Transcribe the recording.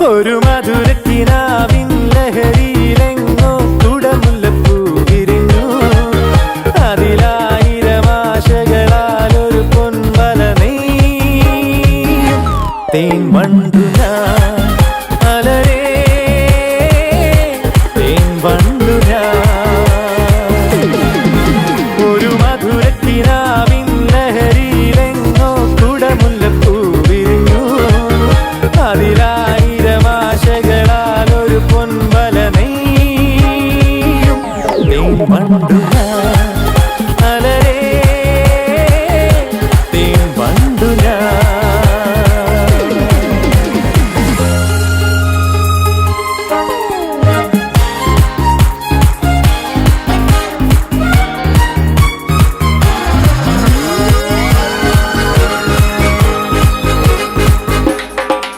ഒരു മധുരക്കിനാവിൻ ലഹരിയിലെങ്ങോ കുടമുല്ലപ്പൂ വിരിഞ്ഞു. അതിലായിരം ആശകളാൽ ഒരു പൊൻവല നെയ്യും തേൻ വണ്ടു ഞാൻ അലരേ തേൻ വണ്ടു ഞാൻ. ഒരു മധുരക്കിനാവിൻ ലഹരിയിലെങ്ങോ കുടമുല്ലപ്പൂ വിരിഞ്ഞു. അതിൽ